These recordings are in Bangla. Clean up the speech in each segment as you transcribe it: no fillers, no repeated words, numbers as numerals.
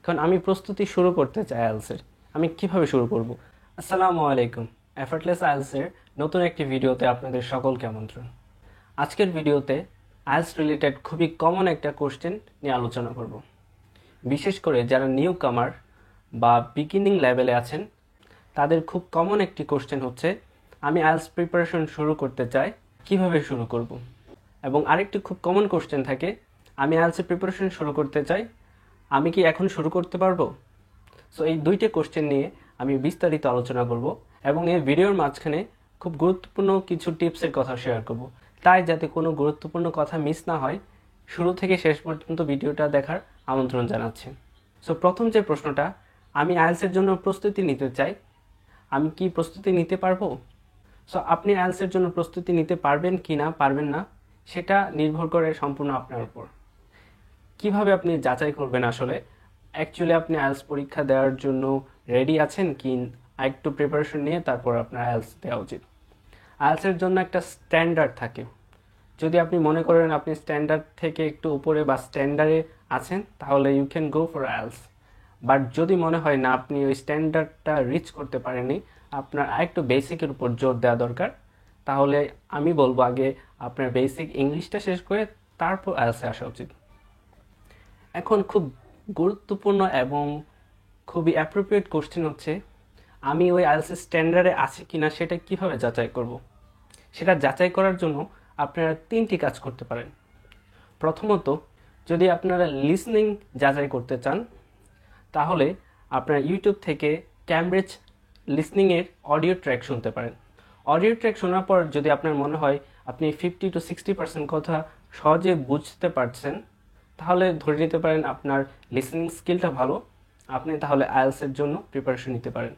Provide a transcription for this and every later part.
এখন আমি প্রস্তুতি শুরু করতে চাই আইএলটিএসের। আমি কিভাবে শুরু করব? আসসালামু আলাইকুম। এফর্টলেস আইএলটিএসের নতুন একটি ভিডিওতে আপনাদের সকলকে আমন্ত্রণ। আজকের ভিডিওতে আইএলটিএস রিলেটেড খুবই কমন একটা কোশ্চেন নিয়ে আলোচনা করব। বিশেষ করে যারা নিউ কামার বা বিগিনিং লেভেলে আছেন তাদের খুব কমন একটি কোশ্চেন হচ্ছে, আমি আইএলটিএস প্রিপারেশন শুরু করতে চাই, কিভাবে শুরু করব? এবং আরেকটি খুব কমন কোশ্চেন থাকে, আমি আইএলটিএস প্রিপারেশন শুরু করতে চাই, আমি কি এখন শুরু করতে পারবো? সো এই দুইটা কোশ্চেন নিয়ে আমি বিস্তারিত আলোচনা করব এবং এই ভিডিওর মাঝখানে খুব গুরুত্বপূর্ণ কিছু টিপসের কথা শেয়ার করব। তাই যাতে কোনো গুরুত্বপূর্ণ কথা মিস না হয়, শুরু থেকে শেষ পর্যন্ত ভিডিওটা দেখার আমন্ত্রণ জানাচ্ছি। সো প্রথম যে প্রশ্নটা, আমি আইএলটিএসের জন্য প্রস্তুতি নিতে চাই, আমি কি প্রস্তুতি নিতে পারবো? সো আপনি আইএলটিএসের জন্য প্রস্তুতি নিতে পারবেন কি না পারবেন না সেটা নির্ভর করে সম্পূর্ণ আপনার উপর। কিভাবে আপনি যাচাই করবেন আসলে অ্যাকচুয়ালি আপনি আইএলটিএস পরীক্ষা দেওয়ার জন্য রেডি আছেন কি একটু প্রিপারেশন নিয়ে তারপর আপনার আইএলটিএস দেওয়া উচিত। আইএলটিএসের জন্য একটা স্ট্যান্ডার্ড থাকে। যদি আপনি মনে করেন আপনি স্ট্যান্ডার্ড থেকে একটু উপরে বা স্ট্যান্ডার্ডে আছেন তাহলে you can go for IELTS. But যদি মনে হয় না আপনি ওই স্ট্যান্ডার্ডটা রিচ করতে পারেননি, আপনার আরেকটু বেসিকের উপর জোর দেওয়া দরকার, তাহলে আমি বলবো আগে আপনার বেসিক ইংলিশটা শেষ করে তারপর আইএলটিএসে আসা উচিত। এখন খুব গুরুত্বপূর্ণ এবং খুবই অ্যাপ্রোপ্রিয়েট কোশ্চেন হচ্ছে, আমি ওই আইএলটিএস স্ট্যান্ডার্ডে আছি কিনা সেটা কিভাবে যাচাই করব? সেটা যাচাই করার জন্য আপনারা তিনটি কাজ করতে পারেন। প্রথমত, যদি আপনারা লিসনিং যাচাই করতে চান তাহলে আপনারা ইউটিউব থেকে ক্যামব্রিজ লিসনিংয়ের অডিও ট্র্যাক শুনতে পারেন। অডিও ট্র্যাক শোনার পর যদি আপনার মনে হয় আপনি 50-60% কথা সহজে বুঝতে পারছেন, তাহলে ধরে নিতে পারেন আপনার লিসনিং স্কিলটা ভালো, আপনি তাহলে আইএলটিএসের জন্য প্রিপারেশন নিতে পারেন।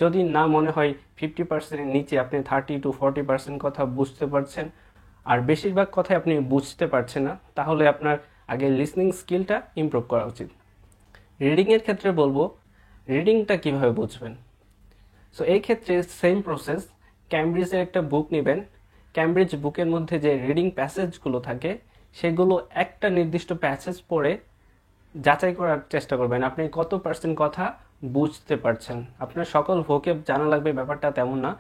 যদি না মনে হয় 50%-এর নিচে আপনি 30-40% কথা বুঝতে পারছেন আর বেশিরভাগ কথাই আপনি বুঝতে পারছেন না, তাহলে আপনার আগে লিসনিং স্কিলটা ইমপ্রুভ করা উচিত। রিডিংয়ের ক্ষেত্রে বলবো, রিডিংটা কিভাবে বুঝবেন? সো এই ক্ষেত্রে সেম প্রসেস, ক্যামব্রিজের একটা বুক নেবেন। ক্যামব্রিজ বুকের মধ্যে যে রিডিং প্যাসেজগুলো থাকে সেগুলো একটা নির্দিষ্ট প্যাসেজ পড়ে যাচাই করার চেষ্টা করবেন আপনি কত পার্সেন্ট কথা বুঝতে পারছেন। আপনার সকল ভোকেব জানা লাগবে ব্যাপারটা তেমন না,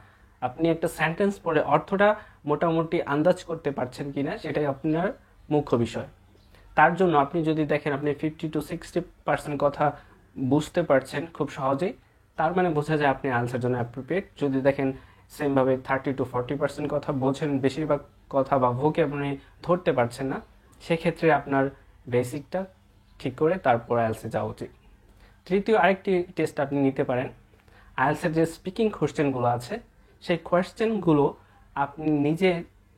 আপনি একটা সেন্টেন্স পড়ে অর্থটা মোটামুটি আন্দাজ করতে পারছেন কিনা সেটাই আপনার মুখ্য বিষয়। তার জন্য আপনি যদি দেখেন আপনি 50-60% কথা বুঝতে পারছেন খুব সহজেই, তার মানে বোঝা যায় আপনি আনসার জন্য অ্যাপ্রোপ্রিয়েট। যদি দেখেন সেমভাবে 30-40% কথা বোঝেন, বেশিরভাগ কথা বা ভোকে আপনি ধরতে পারছেন না, সেক্ষেত্রে আপনার বেসিকটা ঠিক করে তারপর আইএলটিএসে যাওয়া উচিত। তৃতীয় আরেকটি টেস্ট আপনি নিতে পারেন, আইএলটিএসের যে স্পিকিং কোশ্চেনগুলো আছে সেই কোয়েশ্চেনগুলো আপনি নিজে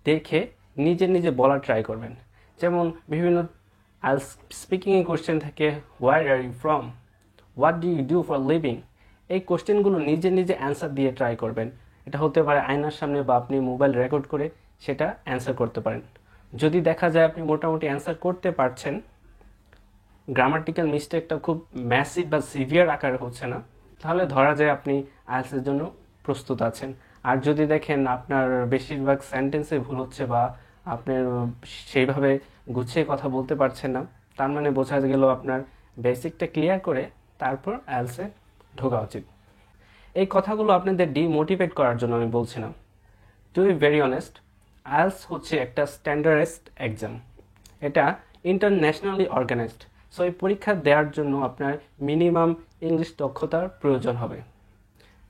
দেখে নিজে নিজে বলার ট্রাই করবেন। যেমন বিভিন্ন আইএলটিএস স্পিকিংয়ের কোশ্চেন থাকে, where are you from, what do you do for living. এই কোশ্চেনগুলো নিজে নিজে অ্যান্সার দিয়ে ট্রাই করবেন। এটা হতে পারে আয়নার সামনে বা আপনি মোবাইল রেকর্ড করে সেটা অ্যান্সার করতে পারেন। যদি দেখা যায় আপনি মোটামুটি অ্যান্সার করতে পারছেন, গ্রামাটিক্যাল মিস্টেকটা খুব ম্যাসিভ বা সিভিয়ার আকারে হচ্ছে না, তাহলে ধরা যায় আপনি আইএলটিএসের জন্য প্রস্তুত আছেন। আর যদি দেখেন আপনার বেশিরভাগ সেন্টেন্সে ভুল হচ্ছে বা আপনি সেইভাবে গুছিয়ে কথা বলতে পারছেন না, তার মানে বোঝা গেল আপনার বেসিকটা ক্লিয়ার করে তারপর আইএলটিএসে ঢোকা উচিত। এই কথাগুলো আপনাদের ডিমোটিভেট করার জন্য আমি বলছি না। To be very honest, IELTS হচ্ছে একটা স্ট্যান্ডার্ডাইজড এক্সাম, এটা ইন্টারন্যাশনালি অর্গানাইজড। সো এই পরীক্ষা দেওয়ার জন্য আপনার মিনিমাম ইংলিশ দক্ষতার প্রয়োজন হবে।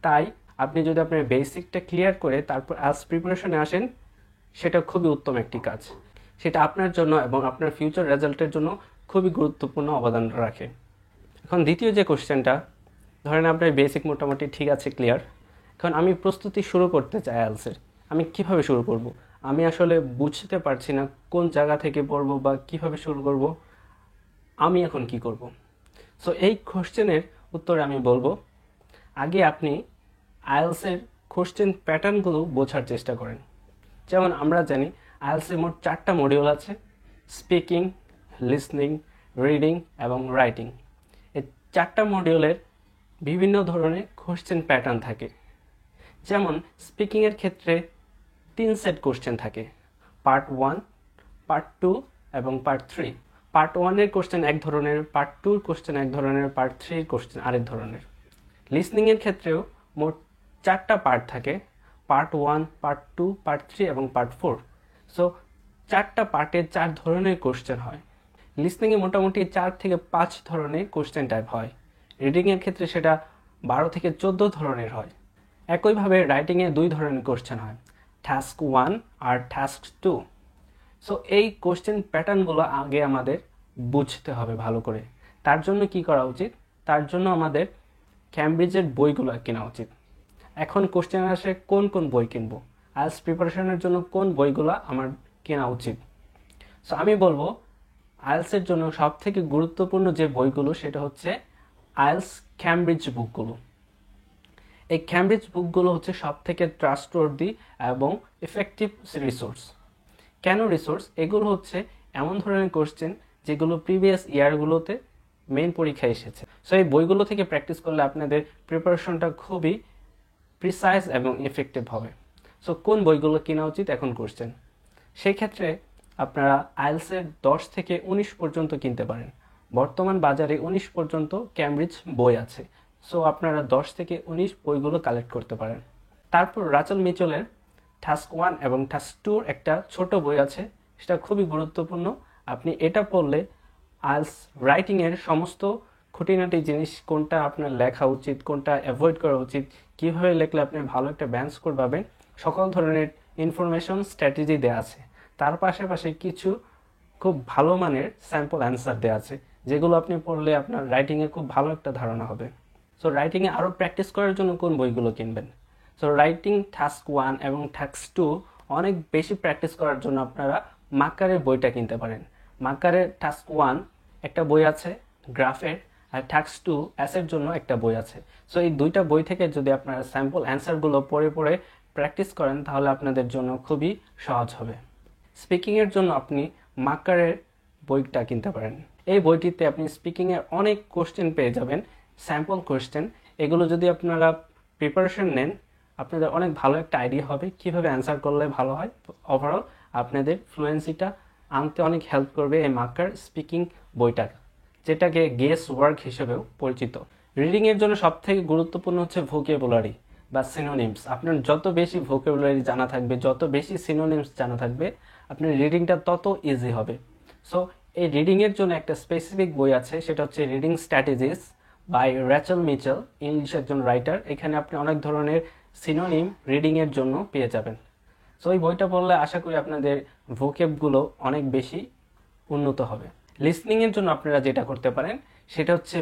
তাই আপনি যদি আপনার বেসিকটা ক্লিয়ার করে তারপর আইএলটিএস প্রিপারেশনে আসেন, সেটা খুবই উত্তম একটি কাজ। সেটা আপনার জন্য এবং আপনার ফিউচার রেজাল্টের জন্য খুবই গুরুত্বপূর্ণ অবদান রাখে। এখন দ্বিতীয় যে কোশ্চেনটা, ধরেন আপনার বেসিক মোটামুটি ঠিক আছে, ক্লিয়ার, এখন আমি প্রস্তুতি শুরু করতে চাই আইএলটিএসের, আমি কিভাবে শুরু করব? আমি আসলে বুঝতে পারছি না কোন জায়গা থেকে পড়ব বা কিভাবে শুরু করব, আমি এখন কি করব? সো এই কোশ্চেনের উত্তরে আমি বলবো, আগে আপনি আইএলটিএসের কোশ্চেন প্যাটার্নগুলো বোঝার চেষ্টা করেন। যেমন আমরা জানি আইএলটিএসের মোট 4টা মডিউল আছে, স্পিকিং, লিসনিং, রিডিং এবং রাইটিং। এই 4টা মডিউলের বিভিন্ন ধরনের কোশ্চেন প্যাটার্ন থাকে। যেমন স্পিকিংয়ের ক্ষেত্রে 3 সেট কোশ্চেন থাকে, পার্ট 1, পার্ট 2 এবং পার্ট 3। পার্ট 1-এর কোশ্চেন এক ধরনের, পার্ট 2-র কোশ্চেন এক ধরনের, পার্ট 3-র কোশ্চেন আরেক ধরনের। লিসনিংয়ের ক্ষেত্রেও মোট 4টা পার্ট থাকে, পার্ট 1, পার্ট 2, পার্ট 3 এবং পার্ট 4। সো 4টা পার্টে 4 ধরনের কোশ্চেন হয়। লিসনিংয়ে মোটামুটি 4 থেকে 5 ধরনের কোশ্চেন টাইপ হয়। রিডিংয়ের ক্ষেত্রে সেটা 12 থেকে 14 ধরনের হয়। একইভাবে রাইটিংয়ে 2 ধরনের কোশ্চেন হয়, টাস্ক 1 আর টাস্ক 2। সো এই কোশ্চেন প্যাটার্নগুলো আগে আমাদের বুঝতে হবে ভালো করে। তার জন্য কি করা উচিত? তার জন্য আমাদের ক্যামব্রিজের বইগুলো কেনা উচিত। এখন কোশ্চেন আসে কোন কোন বই কিনবো, আইএলটিএস প্রিপারেশনের জন্য কোন বইগুলো আমার কেনা উচিত। সো আমি বলবো আইএলটিএসের জন্য সব থেকে গুরুত্বপূর্ণ যে বইগুলো সেটা হচ্ছে আইএলটিএস ক্যামব্রিজ বুকগুলো। এই ক্যামব্রিজ বুকগুলো হচ্ছে সব থেকে ট্রাস্টওয়ার্দি এবং এফেক্টিভ রিসোর্স। কেন রিসোর্স? এগুলো হচ্ছে এমন ধরনের কোশ্চেন যেগুলো প্রিভিয়াস ইয়ারগুলোতে মেইন পরীক্ষায় এসেছে। সো এই বইগুলো থেকে প্র্যাকটিস করলে আপনাদের প্রিপারেশনটা খুবই প্রিসাইজ এবং এফেক্টিভ হবে। সো কোন বইগুলো কেনা উচিত এখন কোশ্চেন, সেই ক্ষেত্রে আপনারা আইএলটিএসের 10 থেকে 19 পর্যন্ত কিনতে পারেন। বর্তমান বাজারে 19 পর্যন্ত ক্যামব্রিজ বই আছে। সো আপনারা 10 থেকে 19 বইগুলো কালেক্ট করতে পারেন। তারপর রাচেল মিচেলের টাস্ক 1 এবং টাস্ক 2-র একটা ছোট বই আছে, সেটা খুবই গুরুত্বপূর্ণ। আপনি এটা পড়লে আইএলটিএস রাইটিংয়ের সমস্ত খুঁটিনাটি জিনিস, কোনটা আপনার লেখা উচিত, কোনটা অ্যাভয়েড করা উচিত, কীভাবে লেখলে আপনি ভালো একটা ব্যান্ড স্কোর পাবেন, সকল ধরনের ইনফরমেশন স্ট্র্যাটেজি দেওয়া আছে। তার পাশাপাশি কিছু খুব ভালো মানের স্যাম্পল অ্যান্সার দেওয়া আছে, যেগুলো আপনি পড়লে আপনার রাইটিংয়ে খুব ভালো একটা ধারণা হবে। সো রাইটিংয়ে আরও প্র্যাকটিস করার জন্য কোন বইগুলো কিনবেন? সো রাইটিং টাস্ক 1 এবং টাস্ক 2 অনেক বেশি প্র্যাকটিস করার জন্য আপনারা মাকারের বইটা কিনতে পারেন। মাকারের টাস্ক 1 একটা বই আছে গ্রাফের, আর টাস্ক 2 অ্যাসের জন্য একটা বই আছে। সো এই দুইটা বই থেকে যদি আপনারা স্যাম্পল অ্যান্সারগুলো পড়ে পড়ে প্র্যাকটিস করেন তাহলে আপনাদের জন্য খুবই সহজ হবে। স্পিকিংয়ের জন্য আপনি মাকারের বইটা কিনতে পারেন। এই বইটিতে আপনি স্পিকিংয়ের অনেক কোশ্চেন পেয়ে যাবেন, স্যাম্পল কোশ্চেন। এগুলো যদি আপনারা প্রিপারেশন নেন আপনাদের অনেক ভালো একটা আইডিয়া হবে কিভাবে অ্যান্সার করলে ভালো হয়। ওভারঅল আপনাদের ফ্লুয়েন্সিটা আনতে অনেক হেল্প করবে এই মাকার স্পিকিং বইটা, যেটাকে গেস ওয়ার্ক হিসেবেও পরিচিত। রিডিংয়ের জন্য সবথেকে গুরুত্বপূর্ণ হচ্ছে ভোকাবুলারি বা সিনোনিমস। আপনার যত বেশি ভোকাবুলারি জানা থাকবে, যত বেশি সিনোনিমস জানা থাকবে, আপনার রিডিংটা তত ইজি হবে। সো এই রিডিংয়ের জন্য একটা স্পেসিফিক বই আছে, সেটা হচ্ছে reading strategies by Rachel Mitchell, English একজন রাইটার। এখানে আপনি অনেক ধরনের সিনোনিম রিডিংয়ের জন্য পেয়ে যাবেন। সো এই বইটা পড়লে আশা করি আপনাদের ভোকেবগুলো অনেক বেশি উন্নত হবে। লিসনিংয়ের জন্য আপনারা যেটা করতে পারেন সেটা হচ্ছে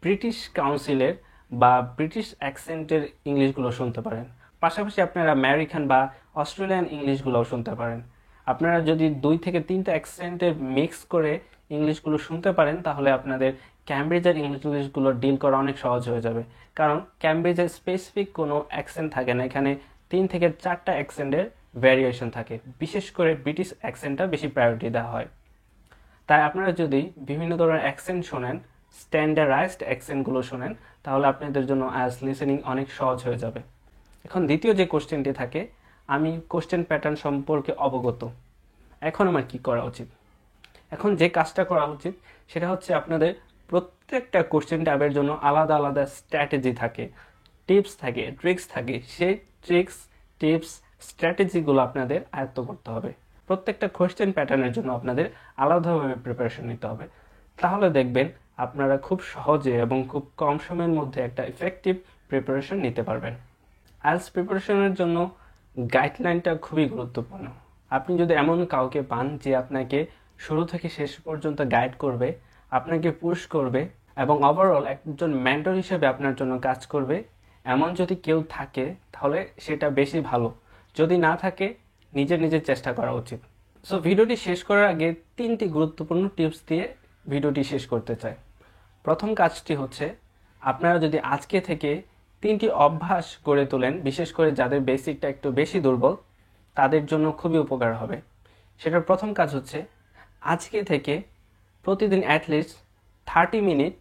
ব্রিটিশ কাউন্সিলের বা ব্রিটিশ অ্যাকসেন্টের ইংলিশগুলো শুনতে পারেন। পাশাপাশি আপনারা আমেরিকান বা অস্ট্রেলিয়ান ইংলিশগুলোও শুনতে পারেন। আপনারা যদি 2 থেকে 3টা অ্যাকসেন্টের মিক্স করে ইংলিশগুলো শুনতে পারেন তাহলে আপনাদের ক্যামব্রিজের ইংলিশগুলো ডিল করা অনেক সহজ হয়ে যাবে। কারণ ক্যামব্রিজের স্পেসিফিক কোনো অ্যাকসেন্ট থাকে না, এখানে 3 থেকে 4টা অ্যাকসেন্টের ভ্যারিয়েশন থাকে। বিশেষ করে ব্রিটিশ অ্যাকসেন্টটা বেশি প্রায়োরিটি দেওয়া হয়। তাই আপনারা যদি বিভিন্ন ধরনের অ্যাকসেন্ট শোনেন, স্ট্যান্ডার্ডাইজড অ্যাকসেন্টগুলো শোনেন, তাহলে আপনাদের জন্য আইএলটিএস লিসেনিং অনেক সহজ হয়ে যাবে। এখন দ্বিতীয় যে কোশ্চেনটি থাকে, আমি কোশ্চেন প্যাটার্ন সম্পর্কে অবগত, এখন আমার কি করা উচিত? এখন যে কাজটা করা উচিত সেটা হচ্ছে আপনাদের প্রত্যেকটা কোশ্চেন ট্যাবের জন্য আলাদা আলাদা স্ট্র্যাটেজি থাকে, টিপস থাকে, ট্রিক্স থাকে। সেই ট্রিক্স, টিপস, স্ট্র্যাটেজিগুলো আপনাদের আয়ত্ত করতে হবে। প্রত্যেকটা কোশ্চেন প্যাটার্নের জন্য আপনাদের আলাদাভাবে প্রিপারেশন নিতে হবে। তাহলে দেখবেন আপনারা খুব সহজে এবং খুব কম সময়ের মধ্যে একটা ইফেক্টিভ প্রিপারেশন নিতে পারবেন। আইএলটিএস প্রিপারেশনের জন্য গাইডলাইনটা খুবই গুরুত্বপূর্ণ। আপনি যদি এমন কাউকে পান যে আপনাকে শুরু থেকে শেষ পর্যন্ত গাইড করবে, আপনাকে পুশ করবে এবং ওভারঅল একজন মেন্টর হিসেবে আপনার জন্য কাজ করবে, এমন যদি কেউ থাকে তাহলে সেটা বেশি ভালো। যদি না থাকে নিজের চেষ্টা করা উচিত। সো ভিডিওটি শেষ করার আগে 3টি গুরুত্বপূর্ণ টিপস দিয়ে ভিডিওটি শেষ করতে চাই। প্রথম কাজটি হচ্ছে আপনারা যদি আজকে থেকে 3টি অভ্যাস গড়ে তোলেন, বিশেষ করে যাদের বেসিকটা একটু বেশি দুর্বল তাদের জন্য খুবই উপকার হবে। সেটার প্রথম কাজ হচ্ছে আজকে থেকে প্রতিদিন অ্যাটলিস্ট 30 মিনিট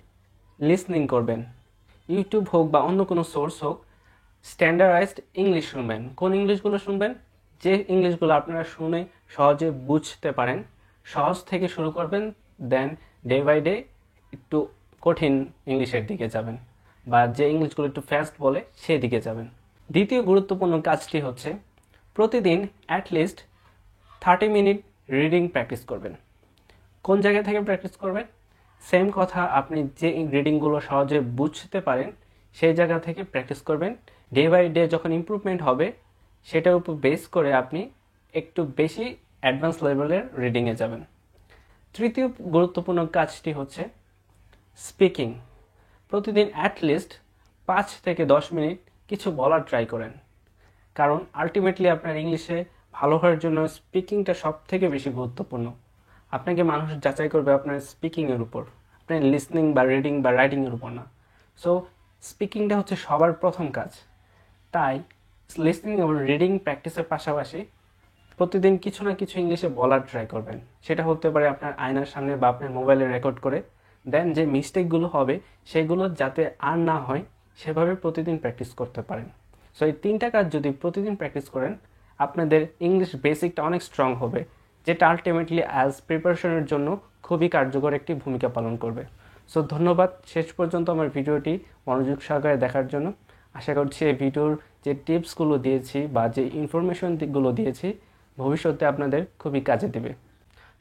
লিসনিং করবেন। ইউটিউব হোক বা অন্য কোনো সোর্স হোক, স্ট্যান্ডার্ডাইজড ইংলিশ শুনবেন। কোন ইংলিশগুলো শুনবেন? যে ইংলিশগুলো আপনারা শুনে সহজে বুঝতে পারেন। সহজ থেকে শুরু করবেন, দেন ডে বাই ডে একটু কঠিন ইংলিশের দিকে যাবেন, বা যে ইংলিশগুলো একটু ফাস্ট বলে সেই দিকে যাবেন। দ্বিতীয় গুরুত্বপূর্ণ কাজটি হচ্ছে প্রতিদিন অ্যাটলিস্ট 30 মিনিট রিডিং প্র্যাকটিস করবেন। কোন জায়গা থেকে প্র্যাকটিস করবেন? সেম কথা, আপনি যে রিডিংগুলো সহজে বুঝতে পারেন সেই জায়গা থেকে প্র্যাকটিস করবেন। ডে বাই ডে যখন ইমপ্রুভমেন্ট হবে সেটার উপর বেস করে আপনি একটু বেশি অ্যাডভান্স লেভেলের রিডিংয়ে যাবেন। তৃতীয় গুরুত্বপূর্ণ কাজটি হচ্ছে স্পিকিং। প্রতিদিন অ্যাটলিস্ট 5 থেকে 10 মিনিট কিছু বলার ট্রাই করেন, কারণ আলটিমেটলি আপনার ইংলিশে ভালো হওয়ার জন্য স্পিকিংটা সব থেকে বেশি গুরুত্বপূর্ণ। আপনাকে মানুষ যাচাই করবে আপনার স্পিকিংয়ের উপর, আপনার লিসনিং বা রিডিং বা রাইটিংয়ের উপর না। সো স্পিকিংটা হচ্ছে সবার প্রথম কাজ। তাই লিসনিং এবং রিডিং প্র্যাকটিসের পাশাপাশি প্রতিদিন কিছু না কিছু ইংলিশে বলার ট্রাই করবেন। সেটা হতে পারে আপনার আয়নার সামনে বা আপনার মোবাইলে রেকর্ড করে। দেন যে মিস্টেকগুলো হবে সেগুলো যাতে আর না হয় সেভাবে প্রতিদিন প্র্যাকটিস করতে পারেন। সো এই 3টা কাজ যদি প্রতিদিন প্র্যাকটিস করেন আপনাদের ইংলিশ বেসিকটা অনেক স্ট্রং হবে, যেটা আলটিমেটলি আইএলটিএস প্রিপারেশনের জন্য খুবই কার্যকর একটি ভূমিকা পালন করবে। সো ধন্যবাদ শেষ পর্যন্ত আমার ভিডিওটি মনোযোগ সহকারে দেখার জন্য। আশা করছি এই ভিডিওর যে টিপসগুলো দিয়েছি বা যে ইনফরমেশনগুলো দিয়েছি ভবিষ্যতে আপনাদের খুবই কাজে দেবে।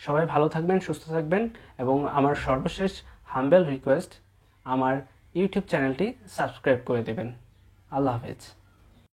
সবাই ভালো থাকবেন, সুস্থ থাকবেন, এবং আমার সর্বশেষ হাম্বেল রিকোয়েস্ট, আমার ইউটিউব চ্যানেলটি সাবস্ক্রাইব করে দেবেন। আল্লাহ হাফেজ।